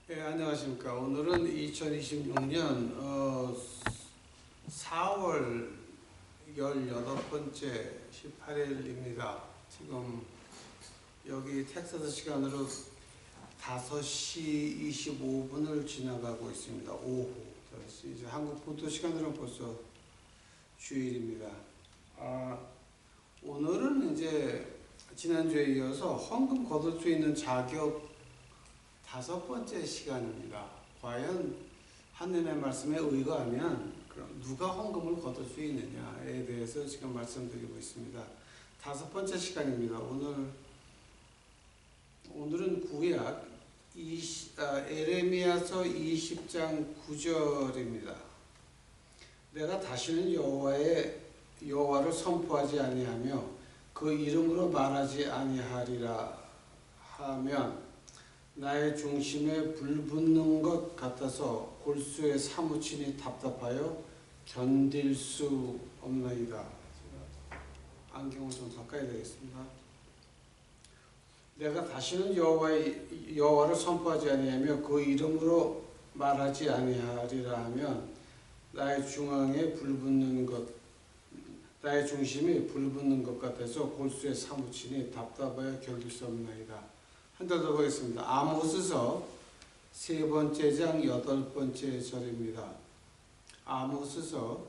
안녕하십니까. 오늘은 2026년 4월 18번째 18일입니다. 지금 여기 텍사스 시간으로 5시 25분을 지나가고 있습니다. 오후 5시. 이제 한국 본토 시간으로는 벌써 주일입니다. 오늘은 이제 지난주에 이어서 헌금 거둘 수 있는 자격 5번째 시간입니다. 과연 하느님의 말씀에 의거하면 그럼 누가 헌금을 거둘 수 있느냐에 대해서 지금 말씀드리고 있습니다. 5번째 시간입니다. 오늘은 구약 에레미야서 20장 9절입니다. 내가 다시는 여호와를 선포하지 아니하며 그 이름으로 말하지 아니하리라 하면 나의 중심에 불붙는 것 같아서 골수에 사무치니 답답하여 견딜 수 없나이다. 안경을 좀 바꿔야 되겠습니다. 내가 다시는 여호와를 선포하지 아니하며 그 이름으로 말하지 아니하리라 하면 나의 중심에 불붙는 것 같아서 골수에 사무치니 답답하여 견딜 수 없나이다. 한 번 더 보겠습니다. 아모스서 3번째 장 8번째 절입니다. 아모스서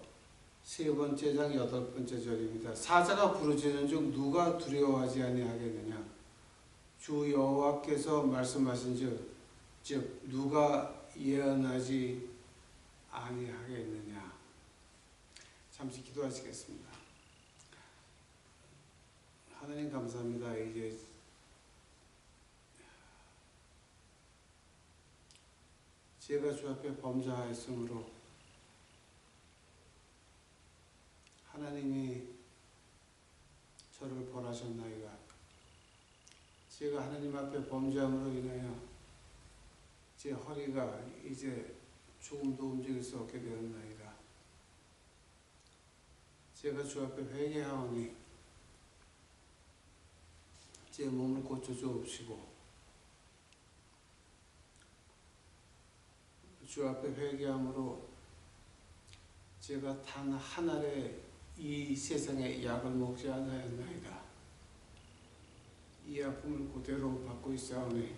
3번째 장 8번째 절입니다. 사자가 부르짖는 중 누가 두려워하지 아니하겠느냐? 주 여호와께서 말씀하신즉 즉 누가 예언하지 아니하겠느냐? 잠시 기도하시겠습니다. 하나님 감사합니다. 이제 제가 주 앞에 범죄하였으므로 하나님이 저를 벌하셨나이다. 제가 하나님 앞에 범죄함으로 인하여 제 허리가 이제 조금도 움직일 수 없게 되었나이다. 제가 주 앞에 회개하오니 제 몸을 고쳐주옵시고 주 앞에 회개함으로 제가 단 한 알의 이 세상의 약을 먹지 않았나이다. 이 아픔을 그대로 받고 있사오니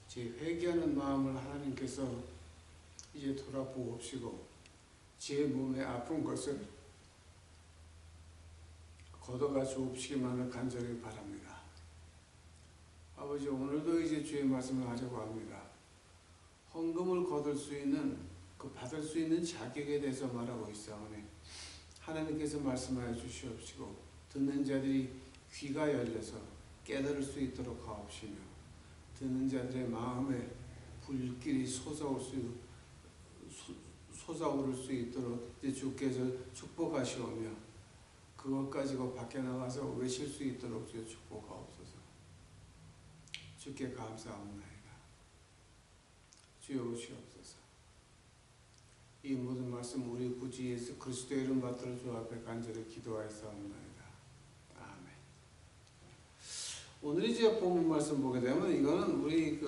제 회개하는 마음을 하나님께서 이제 돌아보옵시고 제 몸에 아픈 것을 걷어가 주옵시기만을 간절히 바랍니다. 아버지, 오늘도 이제 주의 말씀을 하려고 합니다. 헌금을 거둘 수 있는, 받을 수 있는 자격에 대해서 말하고 있사오니 하나님께서 말씀하여 주시옵시고 듣는 자들이 귀가 열려서 깨달을 수 있도록 하옵시며 듣는 자들의 마음에 불길이 솟아오를 수 있도록 이제 주께서 축복하시오며 그것 가지고 밖에 나가서 외칠 수 있도록 주여 축복하옵소서. 주께 감사합니다. 주여 오시옵소서. 이 모든 말씀 우리 구주 예수 그리스도의 이름 받들어 주 앞에 간절히 기도하였사옵나이다. 아멘. 오늘 이제 본문 말씀 보게 되면 이거는 우리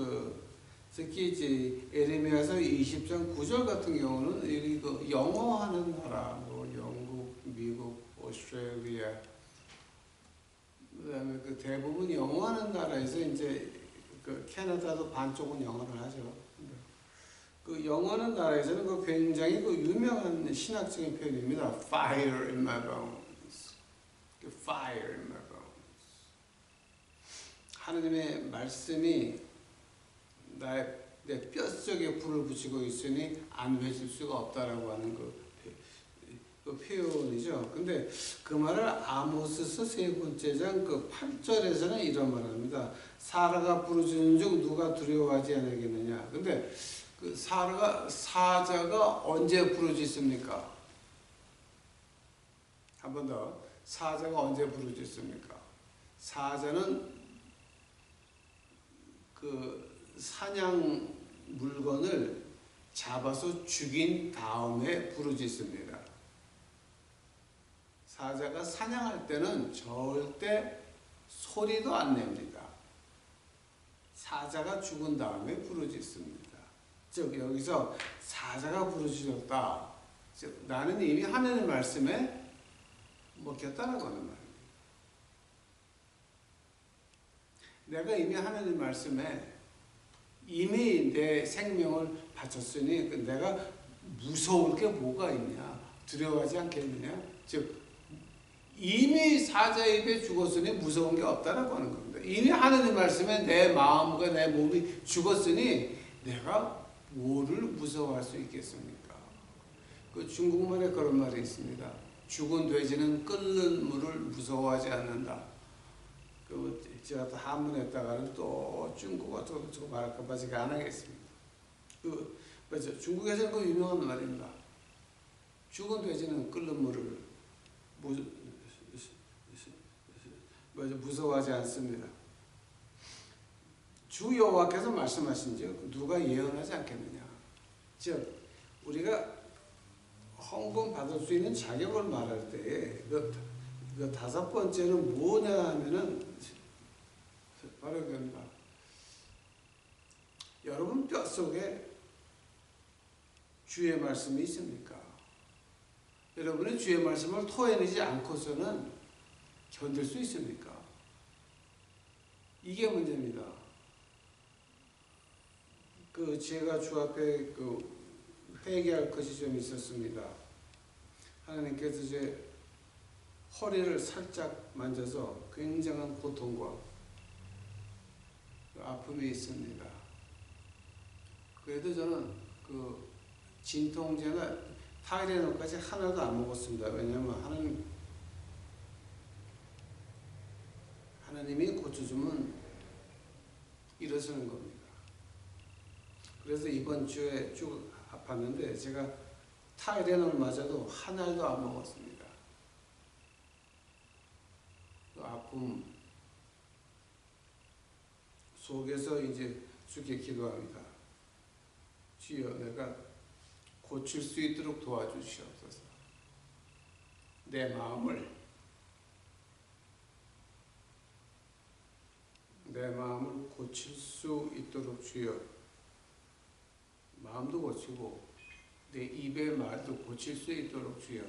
특히 이제 에레미야서 20장 9절 같은 경우는 이 영어하는 나라, 영국, 미국, 오스트레일리아, 그다음에 대부분 영어하는 나라에서 이제 캐나다도 반쪽은 영어를 하죠. 영어하는 나라에서는 굉장히 유명한 신학적인 표현입니다. Fire in my bones. Fire in my bones. 하나님의 말씀이 내 뼛속에 불을 붙이고 있으니 안 회질 수가 없다라고 하는 그 표현이죠. 근데 그 말을 아모스서 3번째 장 8절에서는 이런 말을 합니다. 사자가 부르짖는 중 누가 두려워하지 않겠느냐. 근데 사자가 언제 부르짖습니까? 한 번 더. 사자가 언제 부르짖습니까? 사자는 사냥 물건을 잡아서 죽인 다음에 부르짖습니다. 사자가 사냥할 때는 절대 소리도 안 냅니다. 사자가 죽은 다음에 부르짖습니다. 즉 여기서 사자가 부르짖었다. 즉 나는 이미 하나님의 말씀에 먹혔다라고 하는 말입니다. 내가 이미 하나님 말씀에 이미 내 생명을 바쳤으니 내가 무서울 게 뭐가 있냐? 두려워하지 않겠느냐? 즉 이미 사자 입에 죽었으니 무서운 게 없다라고 하는 겁니다. 이미 하나님 말씀에 내 마음과 내 몸이 죽었으니 내가 뭐를 무서워할 수 있겠습니까? 그 중국말에 그런 말이 있습니다. 죽은 돼지는 끓는 물을 무서워하지 않는다. 그 제가 또 한문했다가는 또 중국어 또 말할까 봐 제가 안 하겠습니다. 맞죠? 중국에서는 그 유명한 말입니다. 죽은 돼지는 끓는 물을 무서워하지 않습니다. 주 여호와께서 말씀하신즉 누가 예언하지 않겠느냐. 즉 우리가 헌금 받을 수 있는 자격을 말할 때에 그 다섯 번째는 뭐냐 하면은 바로 그겁니다. 여러분 뼛속에 주의 말씀이 있습니까? 여러분이 주의 말씀을 토해내지 않고서는 견딜 수 있습니까? 이게 문제입니다. 제가 주 앞에 회개할 것이 좀 있었습니다. 하나님께서 제 허리를 살짝 만져서 굉장한 고통과 아픔이 있습니다. 그래도 저는 진통제나 타이레놀까지 하나도 안 먹었습니다. 왜냐하면 하나님이 고쳐주면 일어서는 겁니다. 그래서 이번 주에 쭉 아팠는데 제가 타이레놀마저도 한 알도 안 먹었습니다. 그 아픔 속에서 이제 주께 기도합니다. 주여 내가 고칠 수 있도록 도와주시옵소서. 내 마음을 고칠 수 있도록 주여 마음도 고치고 내 입의 말도 고칠 수 있도록 주여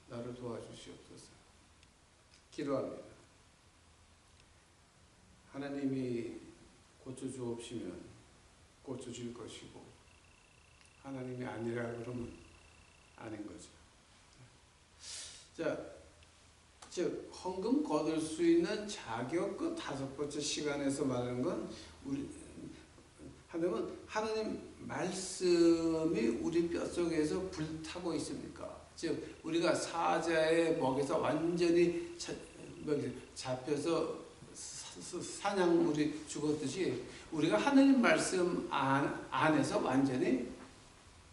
나를 도와주시옵소서. 기도합니다. 하나님이 고쳐주옵시면 고쳐줄 것이고 하나님이 아니라 그러면 아닌 거죠. 자, 즉 헌금 거둘 수 있는 자격 그 다섯 번째 시간에서 말하는 건 하나님 말씀이 우리 뼛속에서 불타고 있습니까? 즉 우리가 사자의 먹에서 완전히 잡혀서 사냥물이 죽었듯이 우리가 하나님 말씀 안에서 완전히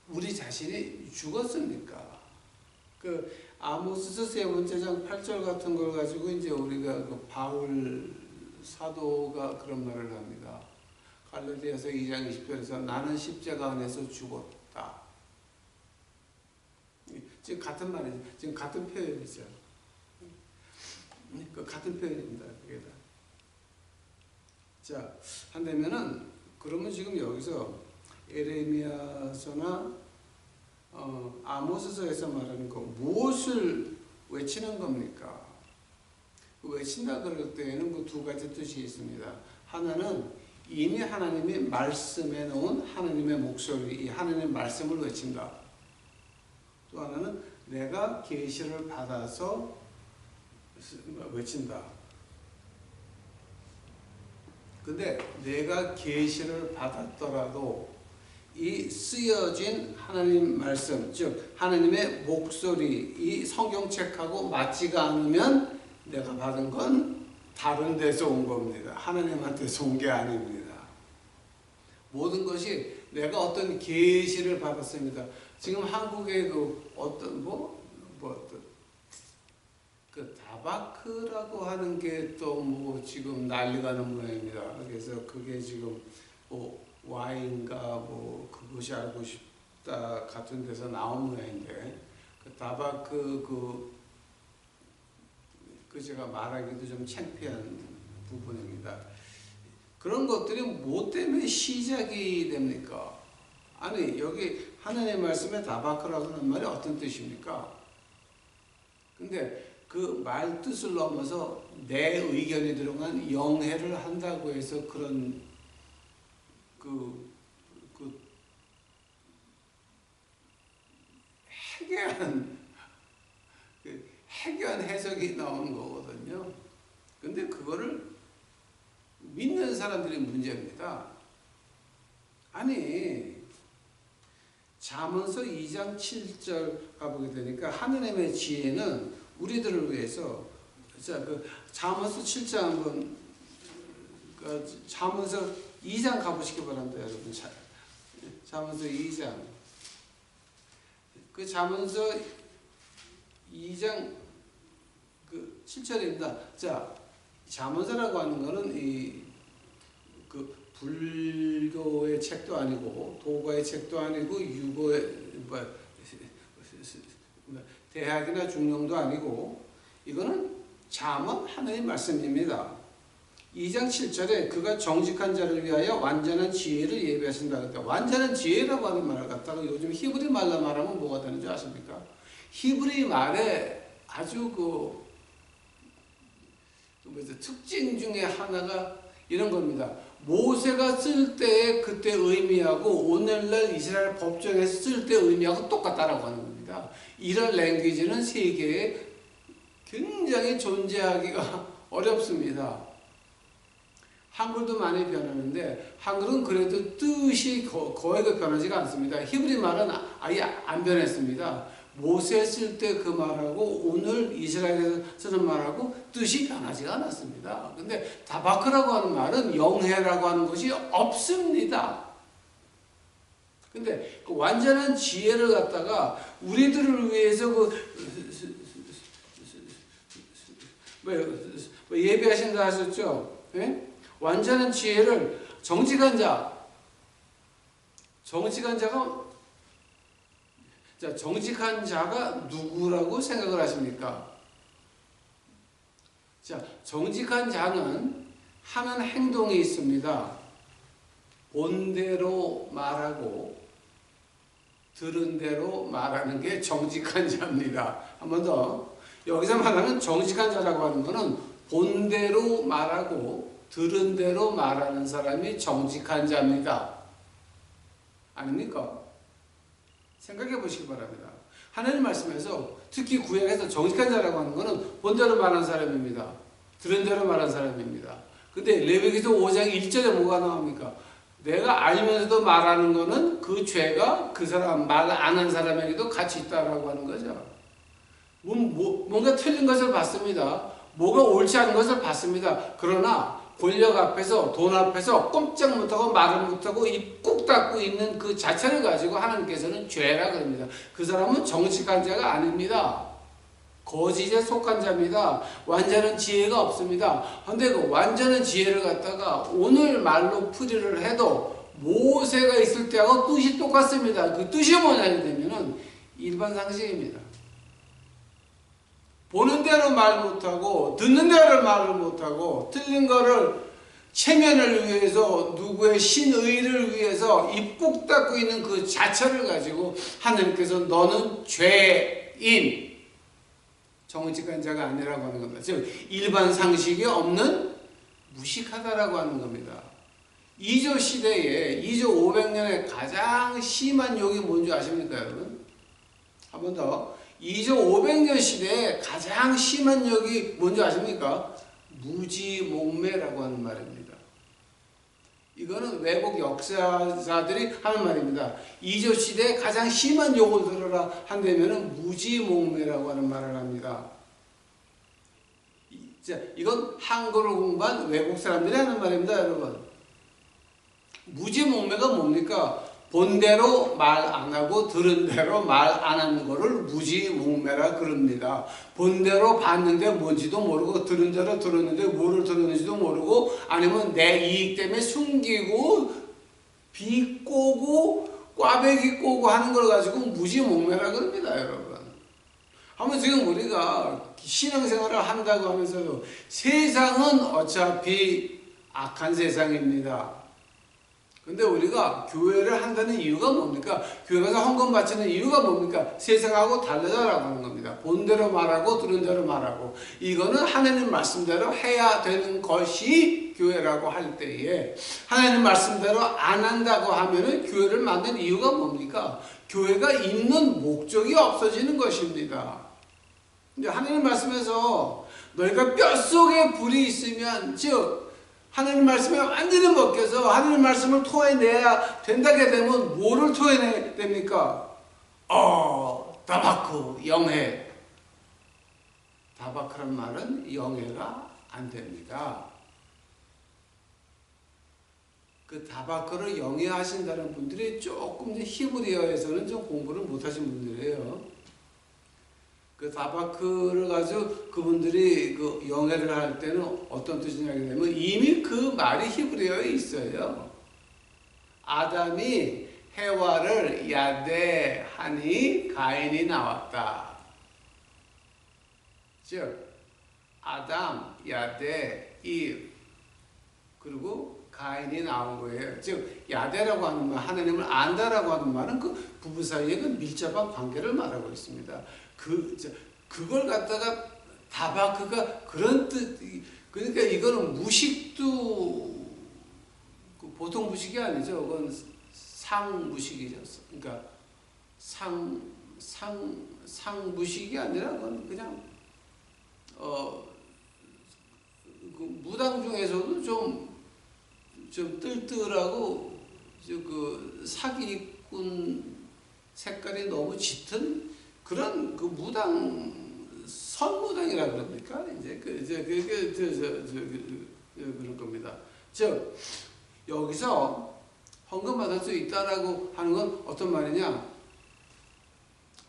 우리 자신이 죽었습니까? 아모스서 3장 8절 같은 걸 가지고 이제 우리가 바울 사도가 그런 말을 합니다. 갈라디아서 2장 20절에서 나는 십자가 안에서 죽었다. 지금 같은 말이죠. 지금 같은 표현이죠. 같은 표현입니다. 그게 다. 자, 한다면은 그러면 지금 여기서 에레미야서나 아모스서에서 말하는 거 무엇을 외치는 겁니까? 외친다 그럴 때에는 그 두 가지 뜻이 있습니다. 하나는 이미 하나님이 말씀해 놓은 하나님의 목소리, 이 하나님의 말씀을 외친다. 또 하나는 내가 계시를 받아서 외친다. 근데 내가 계시를 받았더라도 이 쓰여진 하나님 말씀, 즉 하나님의 목소리, 이 성경책하고 맞지가 않으면 내가 받은 건 다른 데서 온 겁니다. 하나님한테서 온 게 아닙니다. 모든 것이 내가 어떤 계시를 받았습니다. 지금 한국의 다바크라고 하는 게 또 지금 난리가 난 모양입니다. 그래서 그게 지금 와인가 그것이 알고 싶다 같은 데서 나온 모양인데 다바크 제가 말하기도 좀 창피한 부분입니다. 그런 것들이 뭐 때문에 시작이 됩니까? 아니 여기 하나님의 말씀에 다바크라고 하는 말이 어떤 뜻입니까? 근데 그 말 뜻을 넘어서 내 의견이 들어간 영해를 한다고 해서 그런 해괴한 해괴한 해석이 나오는 거거든요. 근데 그거를 믿는 사람들이 문제입니다. 아니 잠언서 2장 7절 가보게 되니까 하느님의 지혜는 우리들을 위해서 잠언서 7장 한번 잠언서 2장 가보시기 바랍니다, 여러분. 잠언서 2장 그 잠언서 2장 7절입니다. 자, 잠언서라고 하는 거는 불교의 책도 아니고 도가의 책도 아니고 유고의 대학이나 중용도 아니고 이거는 잠언 하나님 말씀입니다. 2장 7절에 그가 정직한 자를 위하여 완전한 지혜를 예비하신다. 완전한 지혜라고 하는 말을 갖다가 요즘 히브리 말로 말하면 뭐가 되는지 아십니까? 히브리 말에 아주 특징 중에 하나가 이런 겁니다. 모세가 쓸 때 그때 의미하고 오늘날 이스라엘 법정에서 쓸 때 의미하고 똑같다라고 하는 겁니다. 이런 랭귀지는 세계에 굉장히 존재하기가 어렵습니다. 한글도 많이 변하는데 한글은 그래도 뜻이 거의 변하지가 않습니다. 히브리 말은 아예 안 변했습니다. 모세 쓸 때 그 말하고 오늘 이스라엘에서 쓰는 말하고 뜻이 변하지가 않았습니다. 근데 다바크라고 하는 말은 영해라고 하는 것이 없습니다. 근데 그 완전한 지혜를 갖다가 우리들을 위해서 예비하신다 하셨죠? 예? 완전한 지혜를 정직한 자가 정직한 자가 누구라고 생각을 하십니까? 자, 정직한 자는 하는 행동이 있습니다. 본대로 말하고 들은 대로 말하는 게 정직한 자입니다. 한 번 더. 여기서 말하는 정직한 자라고 하는 것은 본대로 말하고 들은 대로 말하는 사람이 정직한 자입니다. 아닙니까? 생각해 보시기 바랍니다. 하나님 말씀에서 특히 구약에서 정직한 자라고 하는 것은 본대로 말하는 사람입니다. 들은 대로 말하는 사람입니다. 근데 레위기서 5장 1절에 뭐가 나옵니까? 내가 알면서도 말하는 것은 그 죄가 그 사람 말 안 한 사람에게도 같이 있다라고 하는 거죠. 뭔가 틀린 것을 봤습니다. 뭐가 옳지 않은 것을 봤습니다. 그러나 권력 앞에서 돈 앞에서 꼼짝 못하고 말을 못하고 입 꾹 닫고 있는 그 자체를 가지고 하나님께서는 죄라 그럽니다. 그 사람은 정직한 자가 아닙니다. 거짓에 속한 자입니다. 완전한 지혜가 없습니다. 그런데 그 완전한 지혜를 갖다가 오늘 말로 풀이를 해도 모세가 있을 때하고 뜻이 똑같습니다. 그 뜻이 뭐냐면 되면은 일반 상식입니다. 보는 대로 말 못하고 듣는 대로 말을 못하고 틀린 거를 체면을 위해서 누구의 신의를 위해서 입 꾹 닫고 있는 그 자체를 가지고 하나님께서 너는 죄인 정직한 자가 아니라고 하는 겁니다. 즉 일반 상식이 없는 무식하다라고 하는 겁니다. 2조 시대에 2조 500년에 가장 심한 욕이 뭔지 아십니까 여러분? 한 번 더. 2조 500년 시대에 가장 심한 욕이 뭔지 아십니까? 무지몽매라고 하는 말입니다. 이거는 외국 역사자들이 하는 말입니다. 2조 시대에 가장 심한 욕을 들어라 한다면 무지몽매라고 하는 말을 합니다. 이건 한글을 공부한 외국 사람들이 하는 말입니다, 여러분. 무지몽매가 뭡니까? 본대로 말 안 하고 들은 대로 말 안 하는 거를 무지몽매라 그럽니다. 본대로 봤는데 뭔지도 모르고 들은 대로 들었는데 뭐를 들었는지도 모르고 아니면 내 이익 때문에 숨기고 비꼬고 꽈배기 꼬고 하는 걸 가지고 무지몽매라 그럽니다, 여러분. 한번 지금 우리가 신앙생활을 한다고 하면서도 세상은 어차피 악한 세상입니다. 근데 우리가 교회를 한다는 이유가 뭡니까? 교회 가서 헌금 바치는 이유가 뭡니까? 세상하고 다르다라고 하는 겁니다. 본대로 말하고 들은 대로 말하고, 이거는 하나님 말씀대로 해야 되는 것이 교회라고 할 때에, 하나님 말씀대로 안 한다고 하면은 교회를 만든 이유가 뭡니까? 교회가 있는 목적이 없어지는 것입니다. 근데 하나님 말씀에서 너희가 뼛속에 불이 있으면, 즉 하나님 말씀에 완전히 먹혀서 하나님 말씀을 토해내야 된다게 되면 뭐를 토해내야 됩니까? 다바크, 영해. 다바크란 말은 영해가 안 됩니다. 그 다바크를 영해하신다는 분들이 조금 히브리어에서는 좀 공부를 못하신 분들이에요. 그 다바크를 가지고 그분들이 그 영해를 할 때는 어떤 뜻이냐 하면 이미 그 말이 히브리어에 있어요. 아담이 해와를 야대하니 가인이 나왔다. 즉 아담, 야대, 이 그리고 가인이 나온 거예요. 즉 야대라고 하는 말, 하나님을 안다라고 하는 말은 그 부부 사이의 그 밀접한 관계를 말하고 있습니다. 그걸 갖다가 다바크가 그런 뜻, 그러니까 이거는 무식도 보통 무식이 아니죠. 그건 상무식이죠. 그러니까 상무식이 아니라 그건 그냥 그 무당 중에서도 좀 뜰뜰하고 그 사기꾼 색깔이 너무 짙은 그런 그 무당 선무당이라 그럽니까? 이제 그런 겁니다. 즉 여기서 헌금 받을 수 있다라고 하는 건 어떤 말이냐?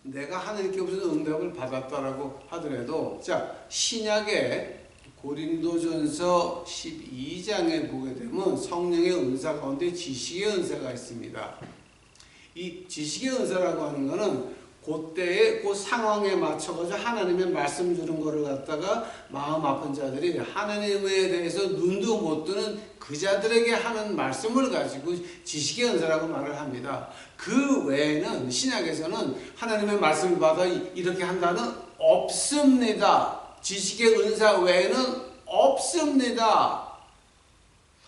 내가 하나님께 무슨 응답을 받았다라고 하더라도, 자 신약의 고린도전서 12장에 보게 되면 성령의 은사 가운데 지식의 은사가 있습니다. 이 지식의 은사라고 하는 거는 그때의 그 상황에 맞춰가지고 하나님의 말씀 주는 거를 갖다가 마음 아픈 자들이 하나님에 대해서 눈도 못 뜨는 그 자들에게 하는 말씀을 가지고 지식의 은사라고 말을 합니다. 그 외에는 신약에서는 하나님의 말씀을 받아 이렇게 한다는 없습니다. 지식의 은사 외에는 없습니다.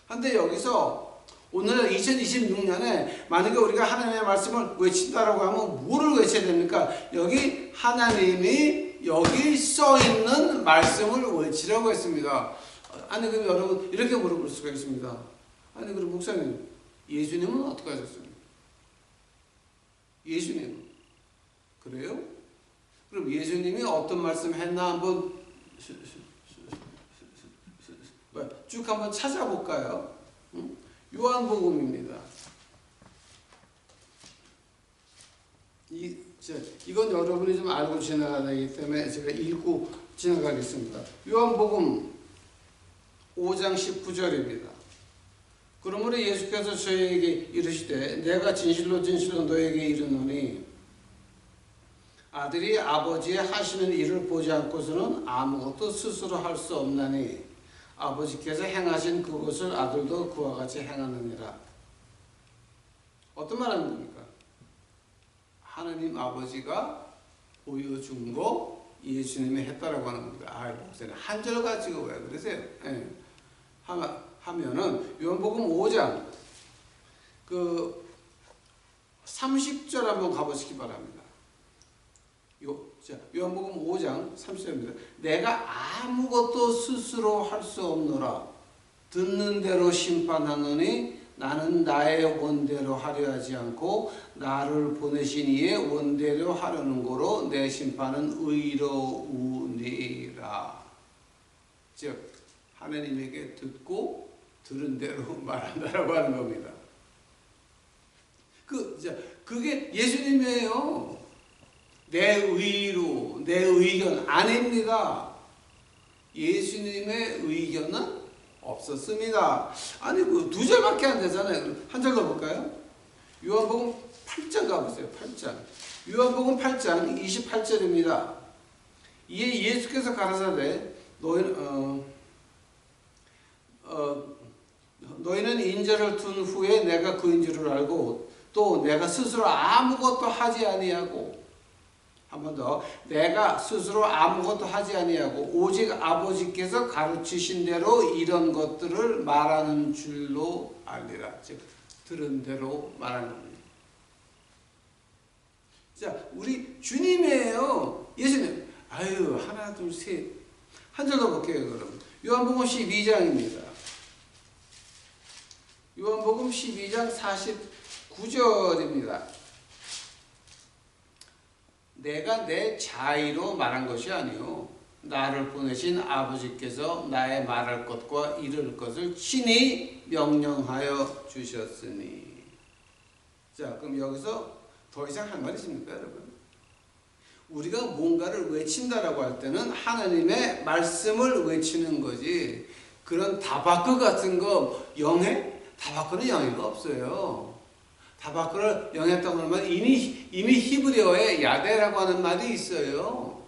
근데 여기서 오늘 2026년에 만약에 우리가 하나님의 말씀을 외친다라고 하면 뭐를 외쳐야 됩니까? 여기 하나님이 여기 써있는 말씀을 외치라고 했습니다. 아니 그럼 여러분 이렇게 물어볼 수가 있습니다. 아니 그럼 목사님 예수님은 어떻게 하셨습니까? 예수님은 그래요? 그럼 예수님이 어떤 말씀 했나 한번 쭉 한번 찾아볼까요? 요한복음입니다. 이건 여러분이 좀 알고 지나가야 되기 때문에 제가 읽고 지나가겠습니다. 요한복음 5장 19절입니다. 그러므로 예수께서 저희에게 이르시되 내가 진실로 진실로 너에게 이르노니 아들이 아버지의 하시는 일을 보지 않고서는 아무것도 스스로 할 수 없나니 아버지께서 행하신 그것을 아들도 그와 같이 행하느니라. 어떤 말 하는 겁니까? 하나님 아버지가 보여준 거 예수님이 했다라고 하는 겁니다. 아, 목사님 한 절 가지고 왜 그러세요? 예. 하면은 요한복음 5장 그 30절 한번 가보시기 바랍니다. 요한복음 5장 30절입니다. 내가 아무것도 스스로 할 수 없노라. 듣는 대로 심판하노니 나는 나의 원대로 하려 하지 않고 나를 보내신 이의 원대로 하려는 거로 내 심판은 의로우니라. 즉 하나님에게 듣고 들은 대로 말한다라고 하는 겁니다. 그게 예수님이에요. 내 의로, 내 의견 아닙니다. 예수님의 의견은 없었습니다. 아니 그 두 절밖에 안 되잖아요. 한 절 더 볼까요? 요한복음 8장 가보세요. 8장. 요한복음 8장 28절입니다. 이에 예수께서 가라사대 너희는 너희는 인자를 둔 후에 내가 그인 줄을 알고 또 내가 스스로 아무것도 하지 아니하고 한 번 더 내가 스스로 아무것도 하지 아니하고 오직 아버지께서 가르치신 대로 이런 것들을 말하는 줄로 알리라. 즉 들은 대로 말하는 겁니다. 자, 우리 주님이에요. 예수님. 아유, 하나, 둘, 셋. 한 절 더 볼게요, 그럼. 요한복음 12장입니다. 요한복음 12장 49절입니다. 내가 내 자의로 말한 것이 아니요 나를 보내신 아버지께서 나의 말할 것과 이룰 것을 친히 명령하여 주셨으니. 자, 그럼 여기서 더 이상 할 말이 있습니까, 여러분? 우리가 뭔가를 외친다라고 할 때는 하나님의 말씀을 외치는 거지, 그런 다바크 같은 거 영해? 다바크는 영해가 없어요. 다바크를 영했다고 하면 이미 히브리어에 야데라고 하는 말이 있어요.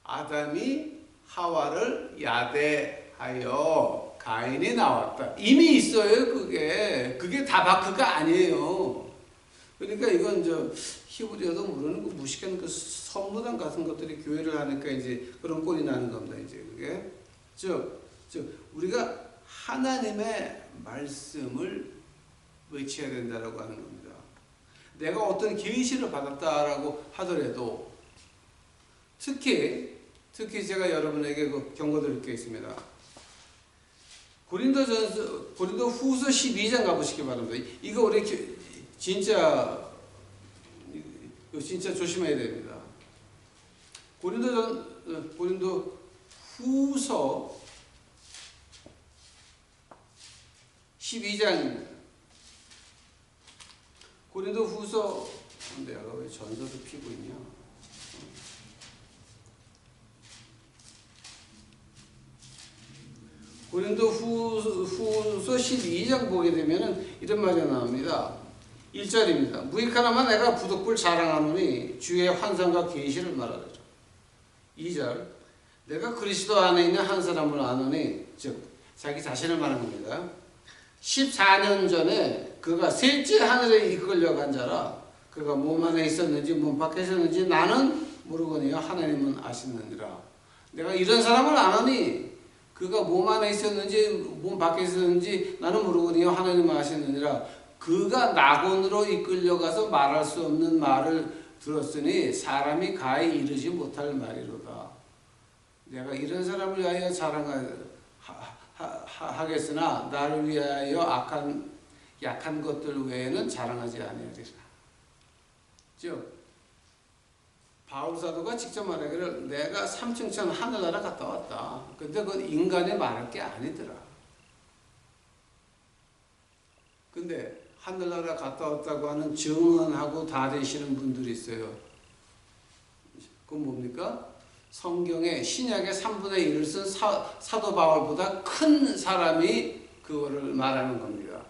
아담이 하와를 야대하여 가인이 나왔다. 이미 있어요, 그게 다바크가 아니에요. 그러니까 이건 히브리어도 모르는 거 무식한 그 선무당 같은 것들이 교회를 하니까 이제 그런 꼴이 나는 겁니다, 이제 그게. 즉 우리가 하나님의 말씀을 외쳐야 된다라고 하는 겁니다. 내가 어떤 계시를 받았다라고 하더라도 특히 제가 여러분에게 경고드릴 게 있습니다. 고린도 후서 12장 가보시기 바랍니다. 이거 우리 진짜 조심해야 됩니다. 고린도 후서 12장입니다. 고린도 후서, 내가 왜 전서도 피고 있냐? 고린도 후서 12장 보게 되면은 이런 말이 나옵니다. 1절입니다. 무익하나마 내가 부득불 자랑하노니 주의 환상과 계시를 말하리라. 2절 내가 그리스도 안에 있는 한 사람을 아노니, 즉 자기 자신을 말하는 겁니다. 14년 전에 그가 셋째 하늘에 이끌려간 자라. 그가 몸 안에 있었는지 몸 밖에 있었는지 나는 모르거니와 하나님은 아시느니라. 내가 이런 사람을 아노니 그가 몸 안에 있었는지 몸 밖에 있었는지 나는 모르거니와 하나님은 아시느니라. 그가 낙원으로 이끌려가서 말할 수 없는 말을 들었으니 사람이 가히 이르지 못할 말이로다. 내가 이런 사람을 위하여 하겠으나 나를 위하여 약한 것들 외에는 자랑하지 아니하리라. 즉 바울 사도가 직접 말하기를 내가 삼층천 하늘나라 갔다 왔다. 근데 그건 인간이 말할 게 아니더라. 근데 하늘나라 갔다 왔다고 하는 증언하고 다 되시는 분들이 있어요. 그건 뭡니까? 성경의 신약의 3분의 1을 쓴 사도 바울보다 큰 사람이 그거를 말하는 겁니다.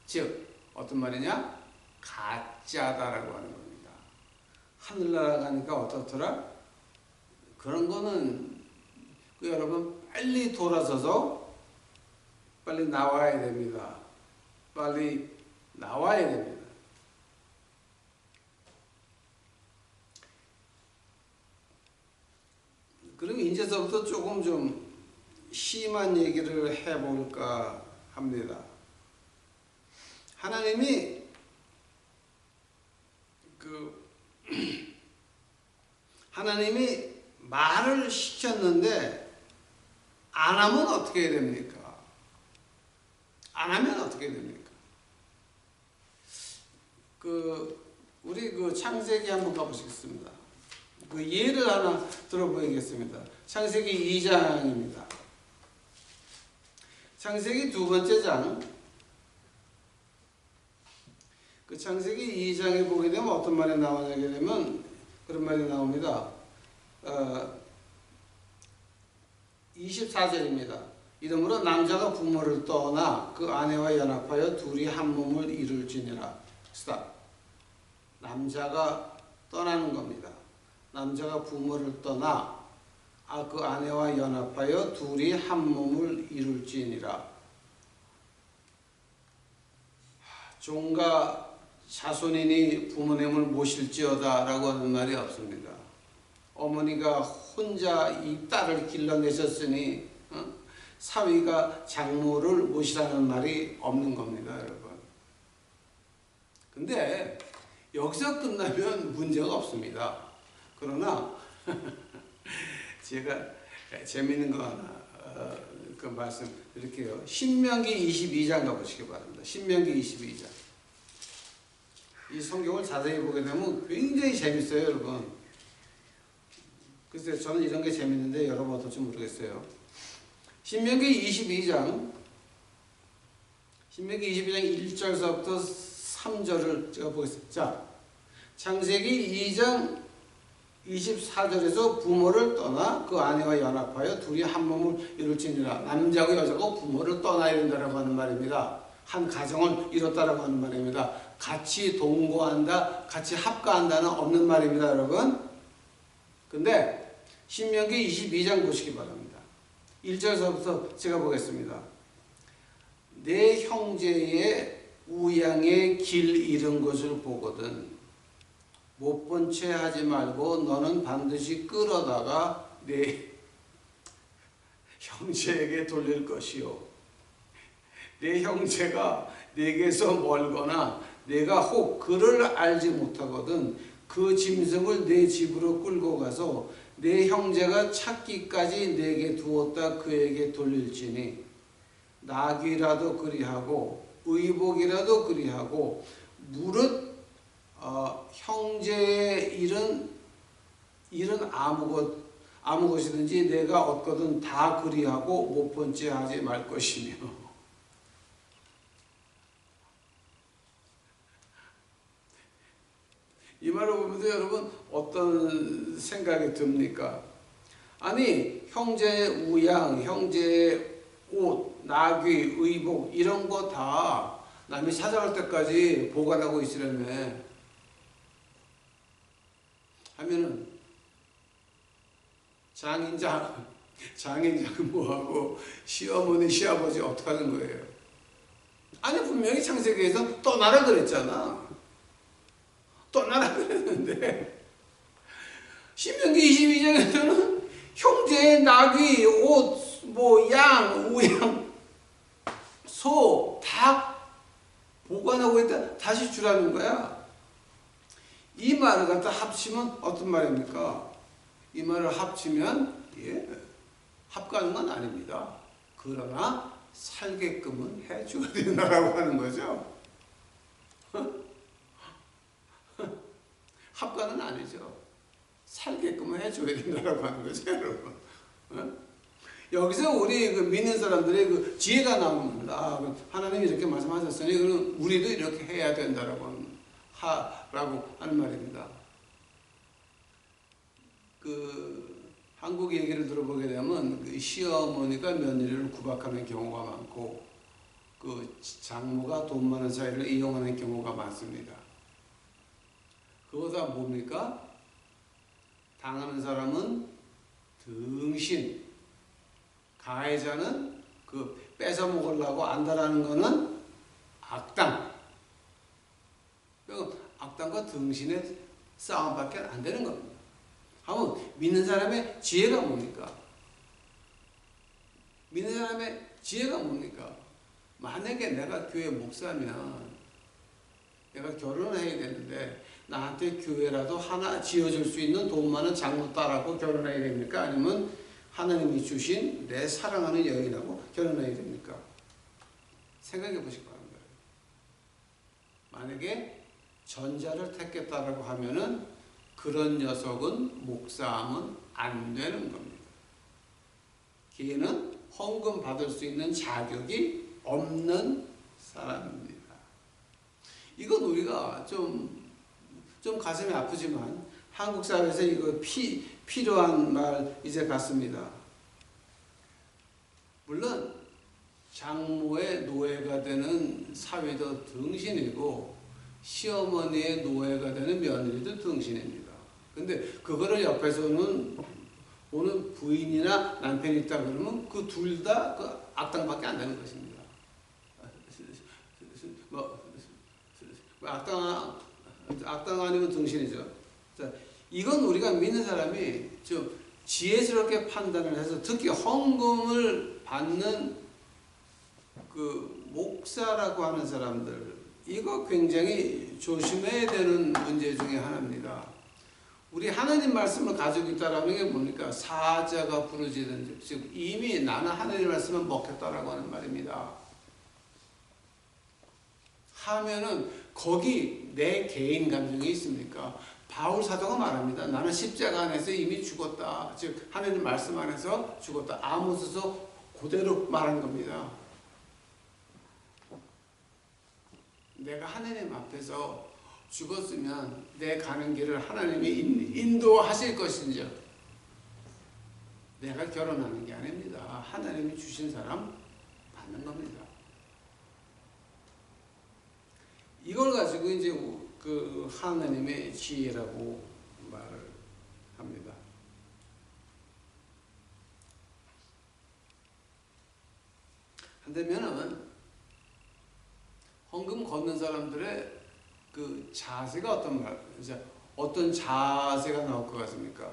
즉 어떤 말이냐? 가짜다라고 하는 겁니다. 하늘나라 가니까 어떻더라? 그런 거는 여러분 빨리 돌아서서 빨리 나와야 됩니다. 빨리 나와야 됩니다. 그럼 이제서부터 조금 좀 심한 얘기를 해볼까 합니다. 하나님이 하나님이 말을 시켰는데 안 하면 어떻게 됩니까? 안 하면 어떻게 됩니까? 우리 창세기 한번 가보시겠습니다. 예를 하나 들어보겠습니다. 창세기 2장입니다. 창세기 두 번째 장. 창세기 2장에 보게 되면 어떤 말이 나오냐게 되면 그런 말이 나옵니다. 24절입니다. 이러므로 남자가 부모를 떠나 그 아내와 연합하여 둘이 한 몸을 이룰지니라. 스탑. 남자가 떠나는 겁니다. 남자가 부모를 떠나 그 아내와 연합하여 둘이 한 몸을 이룰지니라. 종과 자손이니 부모님을 모실지어다 라고 하는 말이 없습니다. 어머니가 혼자 이 딸을 길러내셨으니 사위가 장모를 모시라는 말이 없는 겁니다, 여러분. 근데 여기서 끝나면 문제가 없습니다. 그러나 제가 재미있는 거 하나 그 말씀 드릴게요. 신명기 22장 가보시기 바랍니다. 신명기 22장. 이 성경을 자세히 보게 되면 굉장히 재밌어요, 여러분. 글쎄요, 저는 이런 게 재밌는데 여러분 어떨지 모르겠어요. 신명기 22장 1절서부터 3절을 제가 보겠습니다. 자, 창세기 2장 24절에서 부모를 떠나 그 아내와 연합하여 둘이 한 몸을 이룰지니라. 남자고 여자고 부모를 떠나야 된다라고 하는 말입니다. 한 가정을 이뤘다라고 하는 말입니다. 같이 동거한다, 같이 합가한다는 없는 말입니다, 여러분. 근데 신명기 22장 보시기 바랍니다. 1절서부터 제가 보겠습니다. 내 형제의 우양의 길 잃은 것을 보거든 못 본 채 하지 말고 너는 반드시 끌어다가 내 형제에게 돌릴 것이요. 내 형제가 내게서 멀거나 내가 혹 그를 알지 못하거든 그 짐승을 내 집으로 끌고 가서 내 형제가 찾기까지 내게 두었다 그에게 돌릴지니 나귀라도 그리하고 의복이라도 그리하고 무릇 형제의 일은 아무 것이든지 내가 얻거든 다 그리하고 못 본 채 하지 말 것이며. 이 말을 보면서 여러분 어떤 생각이 듭니까? 아니 형제의 우양, 형제의 옷, 나귀, 의복 이런 거 다 남이 찾아올 때까지 보관하고 있으려며 하면은 장인장은 뭐하고 시어머니 시아버지 어떡하는 거예요? 아니 분명히 창세기에서 떠나라 그랬잖아. 떠나라 그랬는데 신명기 22장에서는 형제의 나귀, 옷, 양, 우양, 소 다 보관하고 있다 다시 주라는 거야. 이 말을 갖다 합치면 어떤 말입니까? 이 말을 합치면 합가는 건 아닙니다. 그러나 살게끔은 해줘야 된다라고 하는 거죠. 합가는 아니죠. 살게끔은 해줘야 된다라고 하는 거죠, 여러분. 여기서 우리 믿는 사람들의 지혜가 나옵니다. 하나님이 이렇게 말씀하셨으니 그럼 우리도 이렇게 해야 된다라고 하는 말입니다. 한국 얘기를 들어보게 되면 시어머니가 며느리를 구박하는 경우가 많고 장모가 돈 많은 사이를 이용하는 경우가 많습니다. 그거다 뭡니까? 당하는 사람은 등신, 가해자는 뺏어 먹으려고 안다라는 거는 악당. 악당과 등신의 싸움밖에 안 되는 겁니다. 하면 믿는 사람의 지혜가 뭡니까? 믿는 사람의 지혜가 뭡니까? 만약에 내가 교회 목사면 내가 결혼을 해야 되는데 나한테 교회라도 하나 지어줄 수 있는 돈 많은 장모 딸하고 결혼해야 됩니까? 아니면 하나님이 주신 내 사랑하는 여인하고 결혼해야 됩니까? 생각해 보시기 바랍니다. 만약에 전자를 택했다라고 하면은 그런 녀석은 목사하면 안 되는 겁니다. 걔는 헌금 받을 수 있는 자격이 없는 사람입니다. 이건 우리가 좀 가슴이 아프지만 한국 사회에서 이거 필요한 말 이제 같습니다. 물론 장모의 노예가 되는 사위도 등신이고 시어머니의 노예가 되는 며느리도 등신입니다. 근데 그거를 옆에서는 오늘 부인이나 남편이 있다 그러면 그 둘 다 그 악당밖에 안 되는 것입니다. 악당 아니면 등신이죠. 자, 이건 우리가 믿는 사람이 좀 지혜스럽게 판단을 해서 특히 헌금을 받는 그 목사라고 하는 사람들, 이거 굉장히 조심해야 되는 문제 중에 하나입니다. 우리 하나님 말씀을 가지고 있다라는 게 뭡니까? 사자가 부르짖은 즉 이미 나는 하나님 말씀을 먹겠다라고 하는 말입니다. 하면은 거기 내 개인 감정이 있습니까? 바울 사도가 말합니다. 나는 십자가 안에서 이미 죽었다. 즉 하나님 말씀 안에서 죽었다. 아모스서 그대로 말한 겁니다. 내가 하나님 앞에서 죽었으면 내 가는 길을 하나님이 인도하실 것인지, 내가 결혼하는 게 아닙니다. 하나님이 주신 사람 받는 겁니다. 이걸 가지고 이제 그 하나님의 지혜라고 말을 합니다. 한다면은 헌금 걷는 사람들의 그 자세가 어떤 자세가 나올 것 같습니까?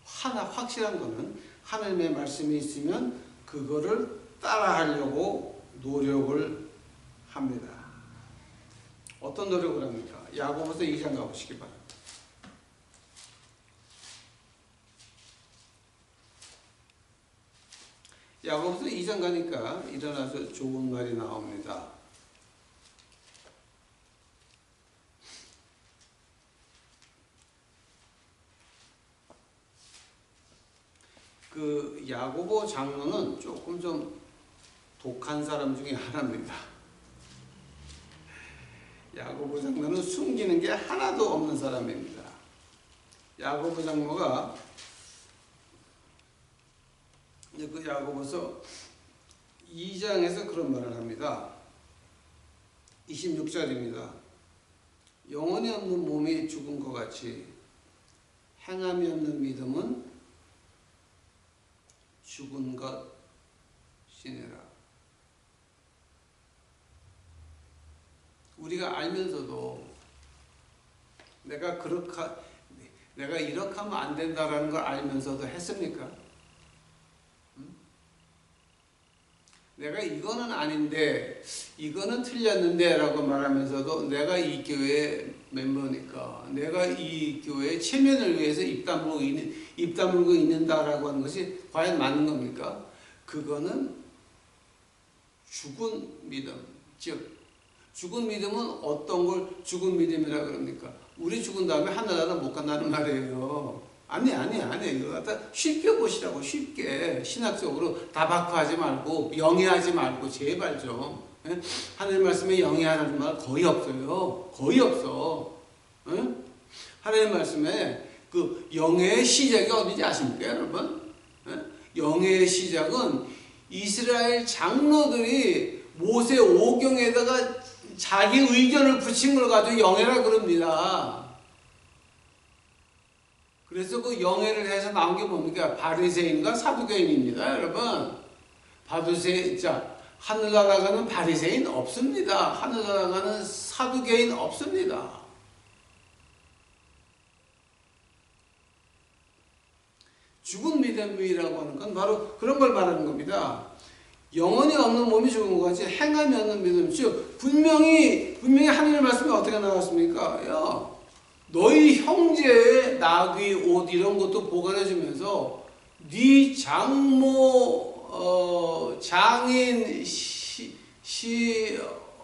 하나 확실한 거는 하나님의 말씀이 있으면 그거를 따라하려고 노력을 합니다. 어떤 노력을 합니까? 야고보서 2장 가보시기 바랍니다. 야고보서 2장 가니까 일어나서 좋은 말이 나옵니다. 그 야고보 장로는 조금 좀 독한 사람 중에 하나입니다. 야고보 장로는 숨기는 게 하나도 없는 사람입니다. 야고보 장로가 그 야고보서 2장에서 그런 말을 합니다. 26절입니다. 영혼이 없는 몸이 죽은 것 같이 행함이 없는 믿음은 죽은 것이니라. 우리가 알면서도 내가 이렇게 하면 안 된다라는 걸 알면서도 했습니까? 내가 이거는 아닌데 이거는 틀렸는데 라고 말하면서도 내가 이 교회 멤버니까 내가 이 교회의 체면을 위해서 입 다물고 있는다라고 하는 것이 과연 맞는 겁니까? 그거는 죽은 믿음, 즉 죽은 믿음은 어떤 걸 죽은 믿음이라 그럽니까? 우리 죽은 다음에 하늘나라 못 간다는 말이에요. 아니. 이거 갖다 쉽게 보시라고, 쉽게. 신학적으로 다박화하지 말고, 영해하지 말고, 제발 좀. 예? 하나님 말씀에 영해하는 말 거의 없어요. 거의 없어. 예? 하나님 말씀에 그 영해의 시작이 어디지 아십니까, 여러분? 예? 영해의 시작은 이스라엘 장로들이 모세 오경에다가 자기 의견을 붙인 걸 가지고 영해라 그럽니다. 그래서 그 영해를 해서 나온 게 뭡니까? 바리새인과 사두개인입니다, 여러분. 하늘나라 가는 바리새인 없습니다. 하늘나라 가는 사두개인 없습니다. 죽은 믿음이라고 하는 건 바로 그런 걸 말하는 겁니다. 영혼이 없는 몸이 죽은 것 같이 행함이 없는 믿음. 즉 분명히 하나님의 말씀이 어떻게 나왔습니까? 야, 너희 형제의 나귀, 옷 이런 것도 보관해주면서 네 장모, 장인,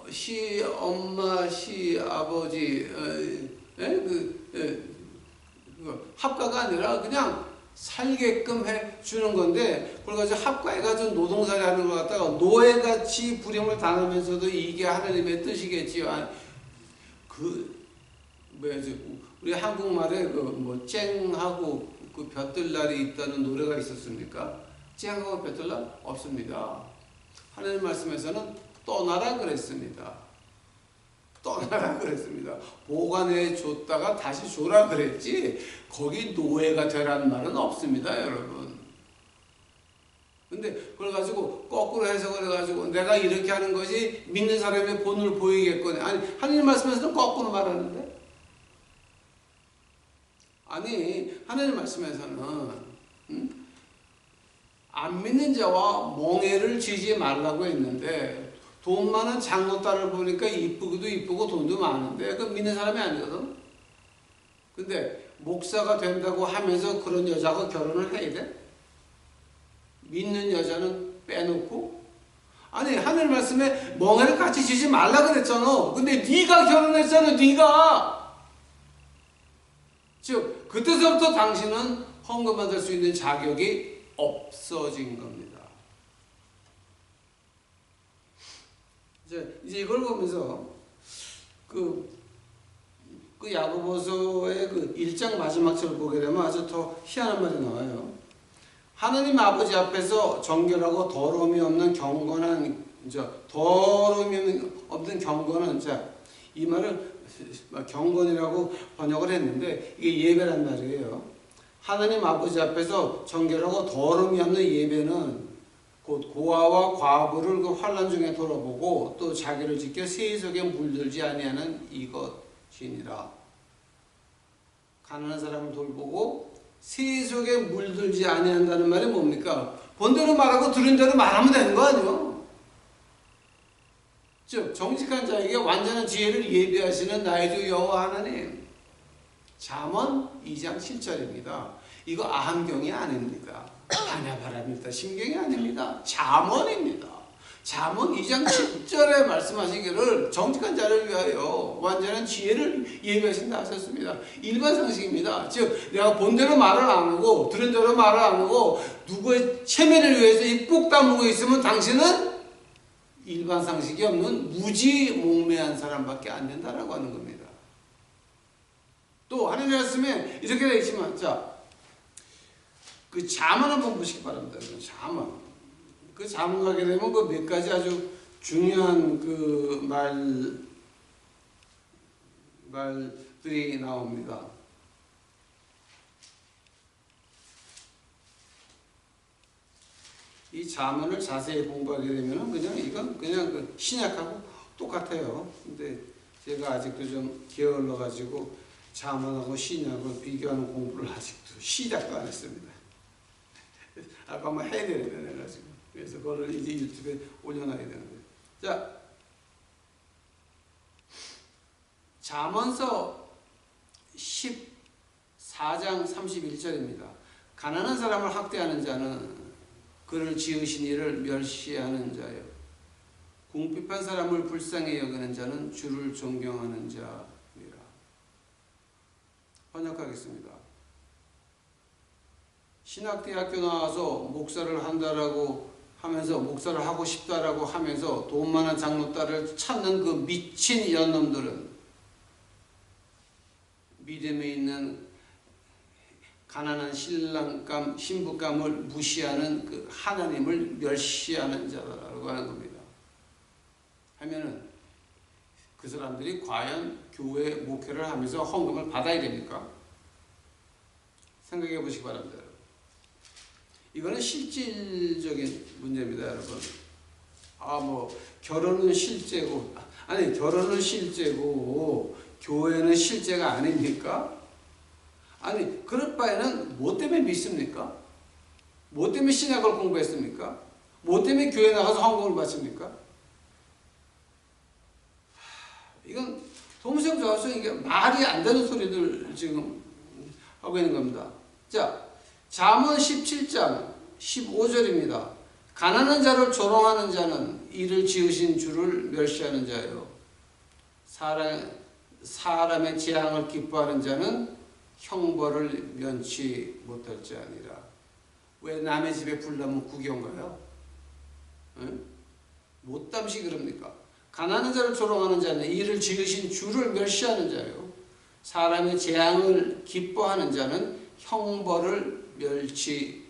시엄마, 시아버지 합가가 아니라 그냥 살게끔 해주는 건데 그걸 가지고 합가해가지고 노동살이 하는 것 같다가 노예같이 부림을 당하면서도 이게 하나님의 뜻이겠지요. 우리 한국말에 쨍하고 그 볕들날이 있다는 노래가 있었습니까? 쨍하고 볕들날 없습니다. 하나님 말씀에서는 떠나라 그랬습니다. 떠나라 그랬습니다. 보관해 줬다가 다시 줘라 그랬지 거기 노예가 되라는 말은 없습니다, 여러분. 근데 그걸 가지고 거꾸로 해석을 해가지고 내가 이렇게 하는 것이 믿는 사람의 본을 보이겠거니. 아니 하나님 말씀에서는 거꾸로 말하는데, 아니 하나님 말씀에서는 안 믿는 자와 멍해를 지지 말라고 했는데 돈 많은 장로딸을 보니까 이쁘기도 이쁘고 돈도 많은데 그 믿는 사람이 아니거든. 근데 목사가 된다고 하면서 그런 여자하고 결혼을 해야 돼? 믿는 여자는 빼놓고? 아니 하늘 말씀에 멍해를 같이 지지 말라 그랬잖아. 근데 네가 결혼했잖아. 네가. 즉 그때서부터 당신은 헌금 받을 수 있는 자격이 없어진 겁니다. 이제 이걸 보면서 그 야고보서의 그 1장 마지막 절을 보게 되면 아주 더 희한한 말이 나와요. 하나님 아버지 앞에서 정결하고 더러움이 없는 경건한 이 말을 경건이라고 번역을 했는데 이게 예배란 말이에요. 하나님 아버지 앞에서 정결하고 더러움이 없는 예배는 곧 고아와 과부를 그 환난 중에 돌아보고 또 자기를 지켜 세속에 물들지 아니하는 이것이니라. 가난한 사람을 돌보고 세속에 물들지 아니한다는 말이 뭡니까? 본대로 말하고 들은 대로 말하면 되는 거 아니에요? 즉 정직한 자에게 완전한 지혜를 예비하시는 나의 주 여호와 하나님. 잠언 2장 7절입니다. 이거 아함경이 아닙니다. 바냐바라입니다. 심경이 아닙니다. 잠언입니다. 잠언 2장 10절에 말씀하시기를 정직한 자를 위하여 완전한 지혜를 예비하신다 하셨습니다. 일반 상식입니다. 즉 내가 본대로 말을 안 하고 들은 대로 말을 안 하고 누구의 체면을 위해서 입 꾹 다물고 있으면 당신은 일반 상식이 없는 무지몽매한 사람밖에 안 된다라고 하는 겁니다. 또 하나님 말씀에 이렇게 되어 있지만 그 잠언 한번 보시기 바랍니다. 잠언. 그 잠언 가게 되면 그 몇 가지 아주 중요한 그 말들이 나옵니다. 이 잠언을 자세히 공부하게 되면 이건 그냥 그 신약하고 똑같아요. 근데 제가 아직도 좀 게을러 가지고 잠언하고 신약을 비교하는 공부를 아직도 시작도 안 했습니다. 아까 한번 해야 되는데 내가 지금. 그래서 그거를 이제 유튜브에 올려놔야 되는데. 자, 잠언서 14장 31절입니다. 가난한 사람을 학대하는 자는 그를 지으신 이를 멸시하는 자요. 궁핍한 사람을 불쌍히 여기는 자는 주를 존경하는 자니라. 번역하겠습니다. 신학대학교 나와서 목사를 한다라고 하면서 목사를 하고 싶다라고 하면서 돈 많은 장로딸을 찾는 그 미친 연놈들은 믿음에 있는 가난한 신랑감, 신부감을 무시하는 그 하나님을 멸시하는 자라고 하는 겁니다. 하면은 그 사람들이 과연 교회 목회를 하면서 헌금을 받아야 됩니까? 생각해 보시기 바랍니다. 이거는 실질적인 문제입니다, 여러분. 결혼은 실제고, 결혼은 실제고, 교회는 실제가 아닙니까? 그럴 바에는 뭐 때문에 믿습니까? 뭐 때문에 신약을 공부했습니까? 뭐 때문에 교회 나가서 헌금을 바칩니까? 이건 동생 좌우서 이게 말이 안 되는 소리들 지금 하고 있는 겁니다. 자, 잠언 17장 15절입니다. 가난한 자를 조롱하는 자는 이를 지으신 주를 멸시하는 자요. 사람의 재앙을 기뻐하는 자는 형벌을 면치 못할 자 아니라. 왜 남의 집에 불나면 구경 가요? 못담시 그럽니까? 가난한 자를 조롱하는 자는 이를 지으신 주를 멸시하는 자요. 사람의 재앙을 기뻐하는 자는 형벌을 면치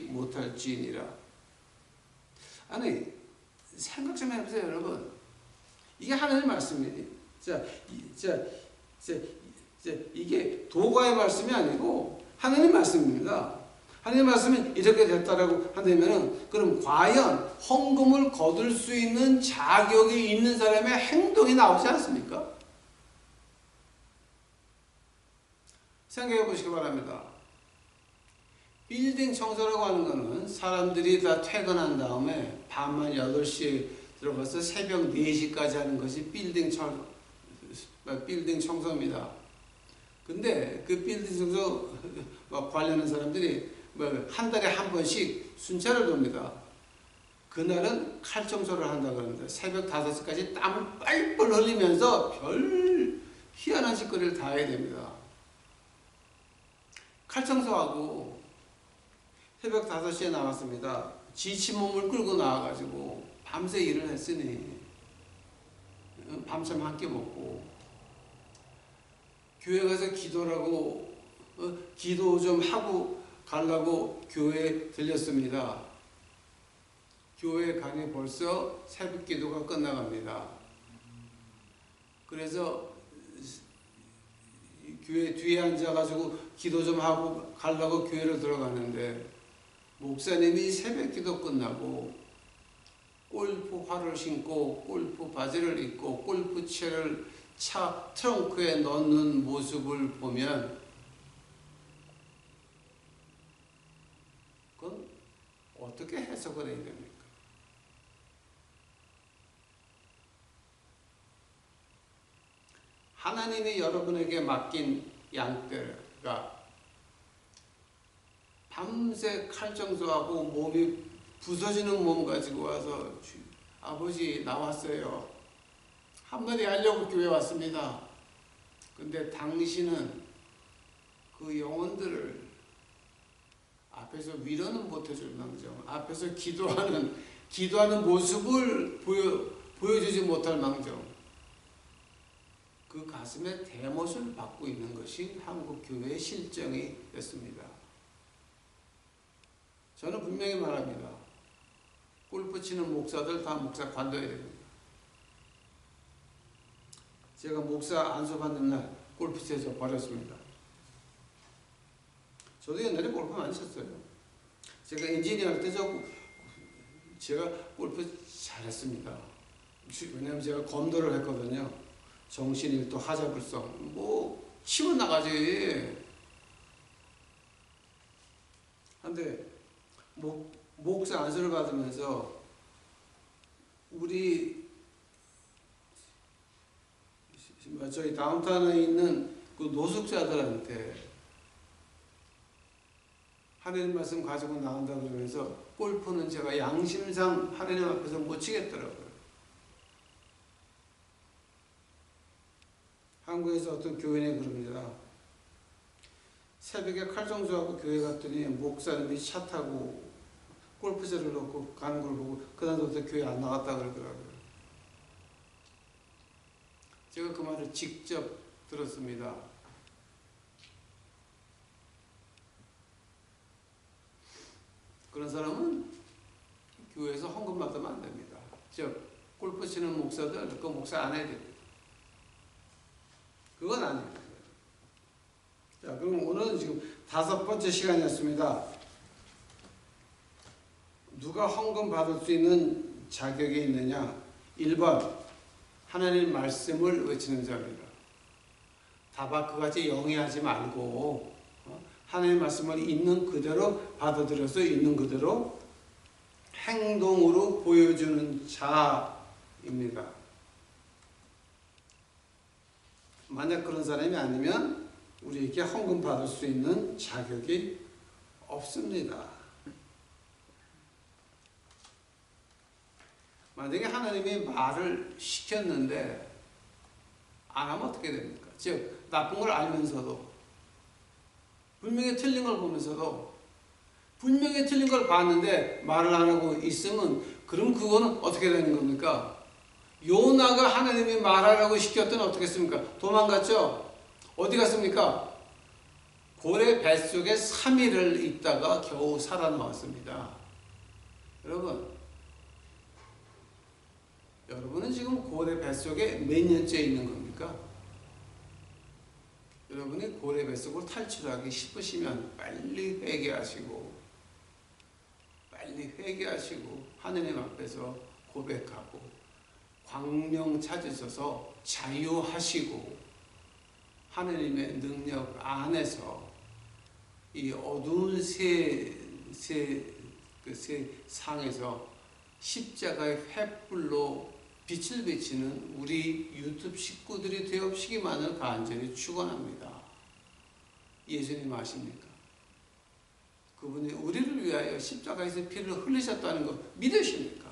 못할지니라. 생각 좀 해보세요, 여러분. 이게 하나님의 말씀이에요. 이게 도가의 말씀이 아니고 하나님의 말씀입니다. 하나님의 말씀은 이렇게 됐다라고 한다면은, 그럼 과연 헌금을 거둘 수 있는 자격이 있는 사람의 행동이 나오지 않습니까? 생각해 보시기 바랍니다. 빌딩 청소라고 하는 것은 사람들이 다 퇴근한 다음에 밤만 8시에 들어가서 새벽 4시까지 하는 것이 빌딩 청소입니다. 근데 그 빌딩 청소 관련한 사람들이 한 달에 한 번씩 순찰을 돕니다. 그날은 칼 청소를 한다 그러는데 새벽 5시까지 땀을 뻘뻘 흘리면서 별 희한한 짓거리를 다 해야 됩니다. 칼 청소하고 새벽 5시에 나왔습니다. 지친 몸을 끌고 나와가지고 밤새 일을 했으니 밤샘 한 끼 먹고 교회 가서 기도라고 기도 좀 하고 가려고 교회에 들렸습니다. 교회에 가니 벌써 새벽 기도가 끝나갑니다. 그래서 교회 뒤에 앉아가지고 기도 좀 하고 가려고 교회를 들어가는데 목사님이 새벽 기도 끝나고 골프화를 신고 골프 바지를 입고 골프채를 차 트렁크에 넣는 모습을 보면 그건 어떻게 해석을 해야 됩니까? 하나님이 여러분에게 맡긴 양떼가 밤새 칼 청소하고 몸이 부서지는 몸 가지고 와서 아버지 나왔어요. 한마디 하려고 교회 왔습니다. 근데 당신은 그 영혼들을 앞에서 위로는 못해줄 망정, 앞에서 기도하는 모습을 보여주지 못할 망정, 그 가슴에 대못을 받고 있는 것이 한국 교회의 실정이 됐습니다. 저는 분명히 말합니다. 골프 치는 목사들 다 목사 관둬야 됩니다. 제가 목사 안수받는 날 골프채 저 버렸습니다. 저도 옛날에 골프 많이 쳤어요. 제가 엔지니어 할 때 제가 골프 잘했습니다. 왜냐하면 제가 검도를 했거든요. 정신일도 하자불성 치고 나가지. 근데 목사 안수를 받으면서 우리 저희 다운타운에 있는 그 노숙자들한테 하나님 말씀 가지고 나온다 그러면서 골프는 제가 양심상 하나님 앞에서 못 치겠더라고요. 한국에서 어떤 교인이 그럽니다. 새벽에 칼 청소하고 교회 갔더니 목사님이 차 타고 골프채를 놓고 가는 걸 보고 그다음부터 교회 안 나갔다 그러더라고요. 제가 그 말을 직접 들었습니다. 그런 사람은 교회에서 헌금 받으면 안 됩니다. 즉 골프 치는 목사들 그 목사 안 해야 됩니다. 그건 아닙니다. 자, 그럼 오늘은 지금 5번째 시간이었습니다. 누가 헌금 받을 수 있는 자격이 있느냐? 1번 하나님 말씀을 외치는 자입니다. 다바크같이 영위하지 말고 하나님 말씀을 있는 그대로 받아들여서 있는 그대로 행동으로 보여주는 자입니다. 만약 그런 사람이 아니면 우리에게 헌금 받을 수 있는 자격이 없습니다. 만약에 하나님이 말을 시켰는데 안 하면 어떻게 됩니까? 즉 나쁜 걸 알면서도 분명히 틀린 걸 보면서도 분명히 틀린 걸 봤는데 말을 안 하고 있으면 그럼 그거는 어떻게 되는 겁니까? 요나가 하나님이 말하라고 시켰더니 어떻게 했습니까? 도망갔죠? 어디 갔습니까? 고래 뱃속에 3일을 있다가 겨우 살아나왔습니다. 여러분은 지금 고래 뱃속에 몇 년째 있는 겁니까? 여러분이 고래 뱃속으로 탈출하기 싶으시면 빨리 회개하시고 하느님 앞에서 고백하고 광명 찾으셔서 자유하시고 하느님의 능력 안에서 이 어두운 세상에서 십자가의 횃불로 빛을 비치는 우리 유튜브 식구들이 되옵시기만을 간절히 축원합니다. 예수님 아십니까? 그분이 우리를 위하여 십자가에서 피를 흘리셨다는 거 믿으십니까?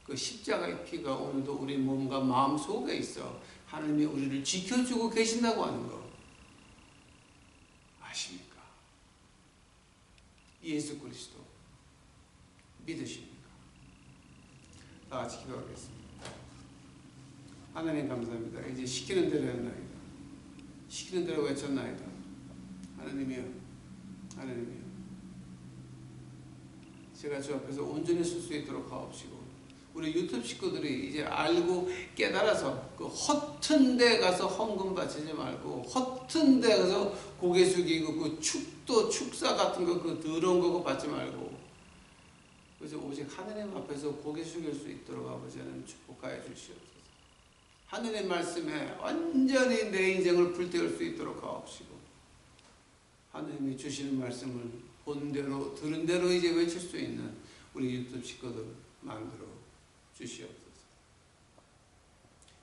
그 십자가의 피가 오늘도 우리 몸과 마음 속에 있어 하나님이 우리를 지켜주고 계신다고 하는 거 아십니까? 예수 그리스도 믿으십니까? 다 같이 기도하겠습니다. 하나님 감사합니다. 이제 시키는 대로 했나이다. 시키는 대로 외쳤나이다. 하나님이여, 하나님이여, 제가 주 앞에서 온전히 설 수 있도록 하옵시고 우리 유튜브 식구들이 이제 알고 깨달아서 그 허튼 데 가서 헌금 바치지 말고 허튼 데 가서 고개 숙이고 그 축사 같은 거 그 더러운 거 받지 말고 그래서 오직 하느님 앞에서 고개 숙일 수 있도록 아버지 하나님 축복하여 주시옵소서. 하느님 말씀에 완전히 내 인생을 불태울 수 있도록 하옵시고 하느님이 주시는 말씀을 본 대로 들은 대로 이제 외칠 수 있는 우리 유튜브 식구들 만들어 주시옵소서.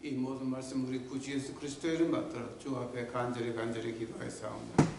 이 모든 말씀 우리 구주 예수 그리스도의 이름 받들어 주 앞에 간절히 기도하였사옵나이다.